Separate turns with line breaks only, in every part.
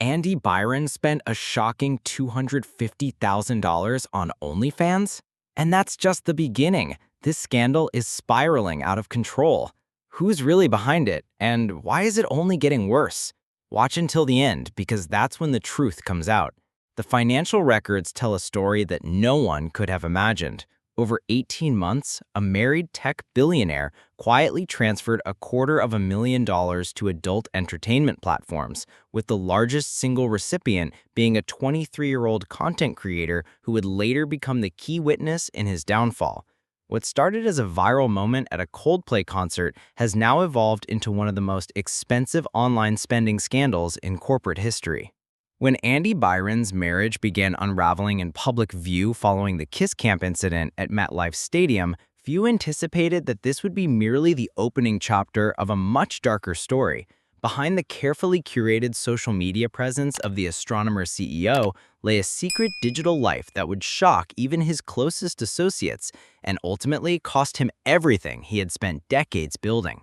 Andy Byron spent a shocking $250,000 on OnlyFans? And that's just the beginning. This scandal is spiraling out of control. Who's really behind it, and why is it only getting worse? Watch until the end, because that's when the truth comes out. The financial records tell a story that no one could have imagined. Over 18 months, a married tech billionaire quietly transferred $250,000 to adult entertainment platforms, with the largest single recipient being a 23-year-old content creator who would later become the key witness in his downfall. What started as a viral moment at a Coldplay concert has now evolved into one of the most expensive online spending scandals in corporate history. When Andy Byron's marriage began unraveling in public view following the Kiss Camp incident at MetLife Stadium, few anticipated that this would be merely the opening chapter of a much darker story. Behind the carefully curated social media presence of the astronomer CEO lay a secret digital life that would shock even his closest associates and ultimately cost him everything he had spent decades building.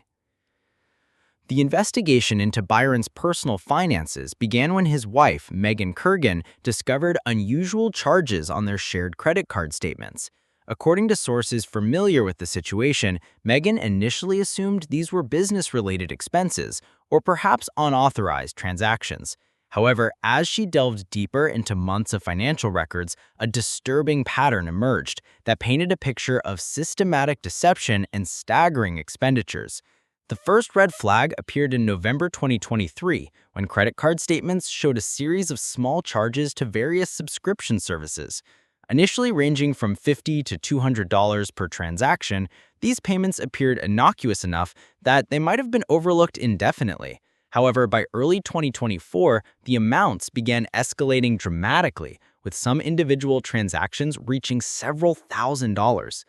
The investigation into Byron's personal finances began when his wife, Meghan Kurgan, discovered unusual charges on their shared credit card statements. According to sources familiar with the situation, Meghan initially assumed these were business-related expenses, or perhaps unauthorized transactions. However, as she delved deeper into months of financial records, a disturbing pattern emerged that painted a picture of systematic deception and staggering expenditures. The first red flag appeared in November 2023, when credit card statements showed a series of small charges to various subscription services. Initially ranging from $50 to $200 per transaction, these payments appeared innocuous enough that they might have been overlooked indefinitely. However, by early 2024, the amounts began escalating dramatically, with some individual transactions reaching several $1,000s.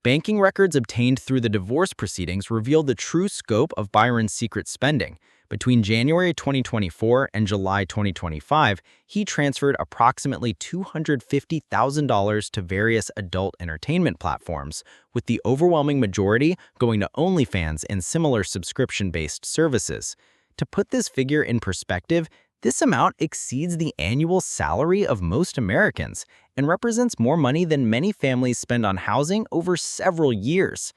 Banking records obtained through the divorce proceedings revealed the true scope of Byron's secret spending. Between January 2024 and July 2025, he transferred approximately $250,000 to various adult entertainment platforms, with the overwhelming majority going to OnlyFans and similar subscription-based services. To put this figure in perspective, this amount exceeds the annual salary of most Americans and represents more money than many families spend on housing over several years.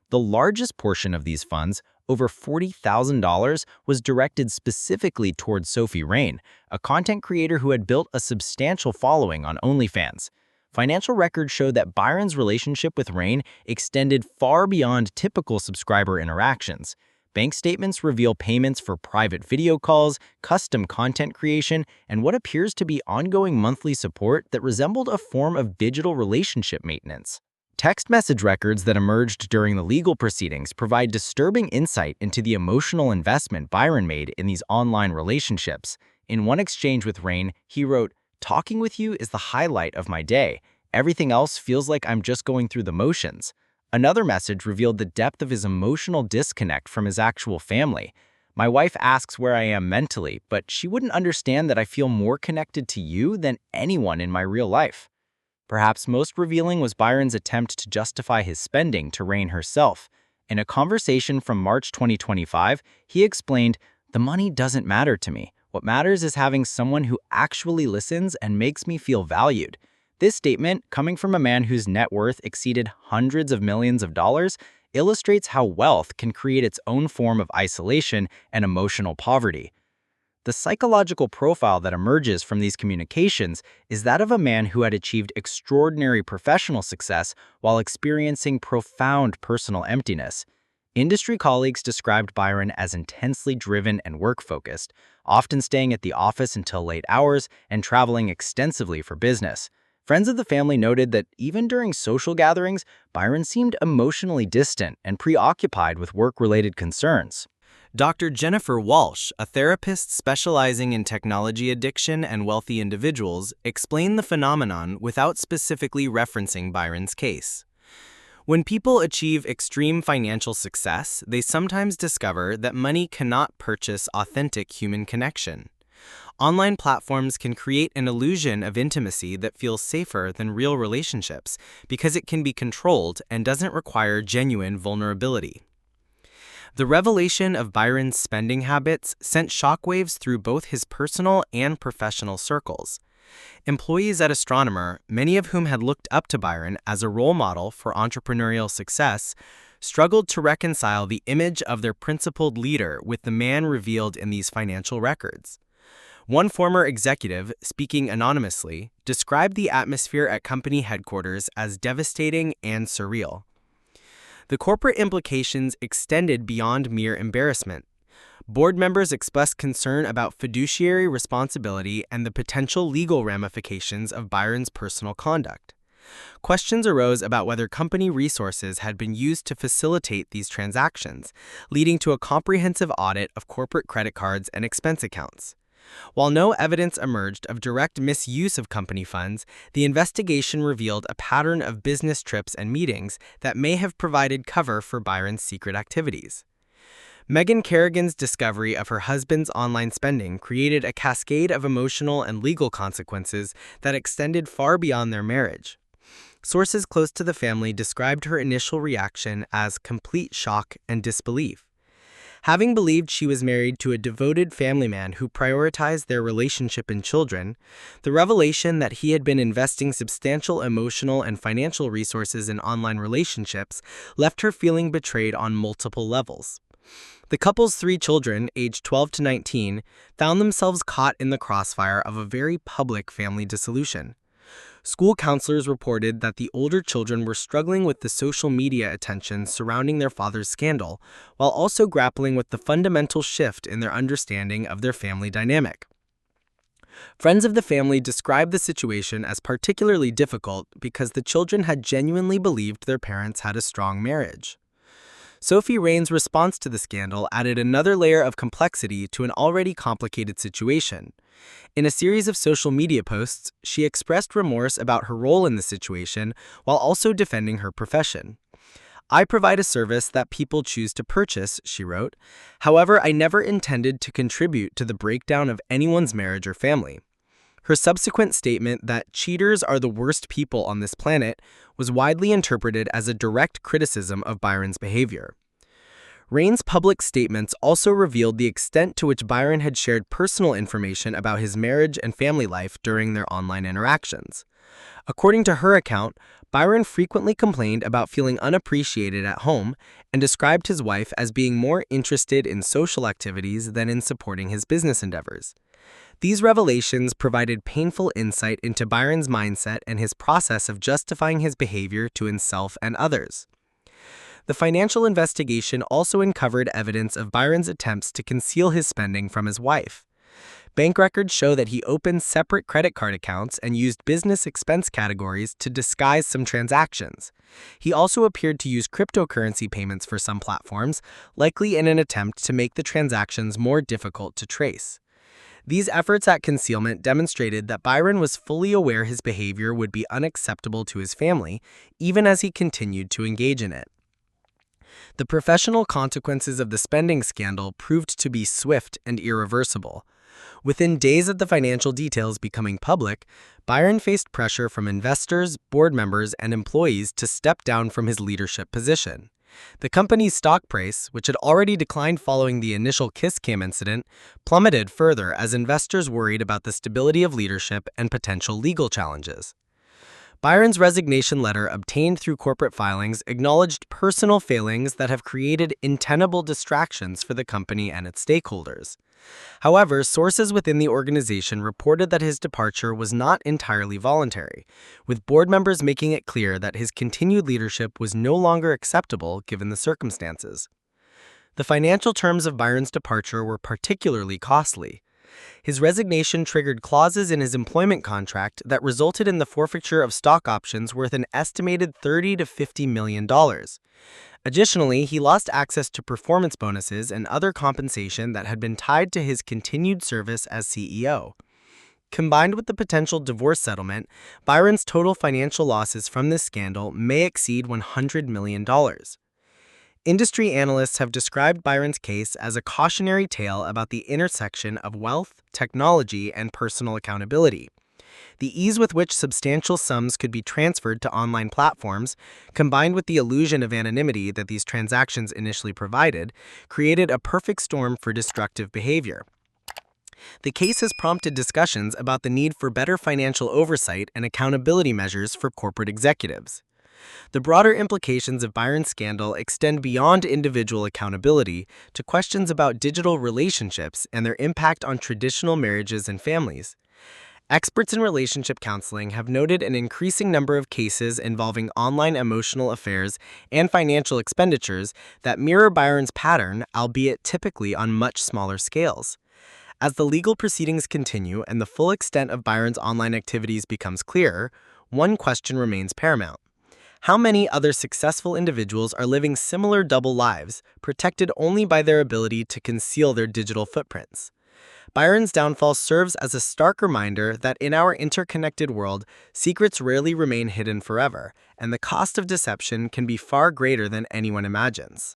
The largest portion of these funds, over $40,000, was directed specifically towards Sophie Rain, a content creator who had built a substantial following on OnlyFans. Financial records show that Byron's relationship with Rain extended far beyond typical subscriber interactions. Bank statements reveal payments for private video calls, custom content creation, and what appears to be ongoing monthly support that resembled a form of digital relationship maintenance. Text message records that emerged during the legal proceedings provide disturbing insight into the emotional investment Byron made in these online relationships. In one exchange with Rain, he wrote, "Talking with you is the highlight of my day. Everything else feels like I'm just going through the motions." Another message revealed the depth of his emotional disconnect from his actual family. "My wife asks where I am mentally, but she wouldn't understand that I feel more connected to you than anyone in my real life." Perhaps most revealing was Byron's attempt to justify his spending to Rain herself. In a conversation from March 2025, he explained, "The money doesn't matter to me. What matters is having someone who actually listens and makes me feel valued." This statement, coming from a man whose net worth exceeded hundreds of millions of dollars, illustrates how wealth can create its own form of isolation and emotional poverty. The psychological profile that emerges from these communications is that of a man who had achieved extraordinary professional success while experiencing profound personal emptiness. Industry colleagues described Byron as intensely driven and work-focused, often staying at the office until late hours and traveling extensively for business. Friends of the family noted that even during social gatherings, Byron seemed emotionally distant and preoccupied with work-related concerns. Dr. Jennifer Walsh, a therapist specializing in technology addiction and wealthy individuals, explained the phenomenon without specifically referencing Byron's case. When people achieve extreme financial success, they sometimes discover that money cannot purchase authentic human connection. Online platforms can create an illusion of intimacy that feels safer than real relationships because it can be controlled and doesn't require genuine vulnerability.
The revelation of Byron's spending habits sent shockwaves through both his personal and professional circles. Employees at Astronomer, many of whom had looked up to Byron as a role model for entrepreneurial success, struggled to reconcile the image of their principled leader with the man revealed in these financial records. One former executive, speaking anonymously, described the atmosphere at company headquarters as devastating and surreal. The corporate implications extended beyond mere embarrassment. Board members expressed concern about fiduciary responsibility and the potential legal ramifications of Byron's personal conduct. Questions arose about whether company resources had been used to facilitate these transactions, leading to a comprehensive audit of corporate credit cards and expense accounts. While no evidence emerged of direct misuse of company funds, the investigation revealed a pattern of business trips and meetings that may have provided cover for Byron's secret activities. Meghan Kerrigan's discovery of her husband's online spending created a cascade of emotional and legal consequences that extended far beyond their marriage. Sources close to the family described her initial reaction as complete shock and disbelief. Having believed she was married to a devoted family man who prioritized their relationship and children, the revelation that he had been investing substantial emotional and financial resources in online relationships left her feeling betrayed on multiple levels. The couple's 3 children, aged 12 to 19, found themselves caught in the crossfire of a very public family dissolution. School counselors reported that the older children were struggling with the social media attention surrounding their father's scandal, while also grappling with the fundamental shift in their understanding of their family dynamic. Friends of the family described the situation as particularly difficult because the children had genuinely believed their parents had a strong marriage. Sophie Rain's response to the scandal added another layer of complexity to an already complicated situation. In a series of social media posts, she expressed remorse about her role in the situation while also defending her profession. "I provide a service that people choose to purchase," she wrote. "However, I never intended to contribute to the breakdown of anyone's marriage or family." Her subsequent statement that cheaters are the worst people on this planet was widely interpreted as a direct criticism of Byron's behavior. Rain's public statements also revealed the extent to which Byron had shared personal information about his marriage and family life during their online interactions. According to her account, Byron frequently complained about feeling unappreciated at home and described his wife as being more interested in social activities than in supporting his business endeavors. These revelations provided painful insight into Byron's mindset and his process of justifying his behavior to himself and others. The financial investigation also uncovered evidence of Byron's attempts to conceal his spending from his wife. Bank records show that he opened separate credit card accounts and used business expense categories to disguise some transactions. He also appeared to use cryptocurrency payments for some platforms, likely in an attempt to make the transactions more difficult to trace. These efforts at concealment demonstrated that Byron was fully aware his behavior would be unacceptable to his family, even as he continued to engage in it. The professional consequences of the spending scandal proved to be swift and irreversible. Within days of the financial details becoming public, Byron faced pressure from investors, board members, and employees to step down from his leadership position. The company's stock price, which had already declined following the initial kiss cam incident, plummeted further as investors worried about the stability of leadership and potential legal challenges. Byron's resignation letter, obtained through corporate filings, acknowledged personal failings that have created untenable distractions for the company and its stakeholders. However, sources within the organization reported that his departure was not entirely voluntary, with board members making it clear that his continued leadership was no longer acceptable given the circumstances. The financial terms of Byron's departure were particularly costly. His resignation triggered clauses in his employment contract that resulted in the forfeiture of stock options worth an estimated $30 to $50 million. Additionally, he lost access to performance bonuses and other compensation that had been tied to his continued service as CEO. Combined with the potential divorce settlement, Byron's total financial losses from this scandal may exceed $100 million. Industry analysts have described Byron's case as a cautionary tale about the intersection of wealth, technology, and personal accountability. The ease with which substantial sums could be transferred to online platforms, combined with the illusion of anonymity that these transactions initially provided, created a perfect storm for destructive behavior. The case has prompted discussions about the need for better financial oversight and accountability measures for corporate executives. The broader implications of Byron's scandal extend beyond individual accountability to questions about digital relationships and their impact on traditional marriages and families. Experts in relationship counseling have noted an increasing number of cases involving online emotional affairs and financial expenditures that mirror Byron's pattern, albeit typically on much smaller scales. As the legal proceedings continue and the full extent of Byron's online activities becomes clearer, one question remains paramount. How many other successful individuals are living similar double lives, protected only by their ability to conceal their digital footprints? Byron's downfall serves as a stark reminder that in our interconnected world, secrets rarely remain hidden forever, and the cost of deception can be far greater than anyone imagines.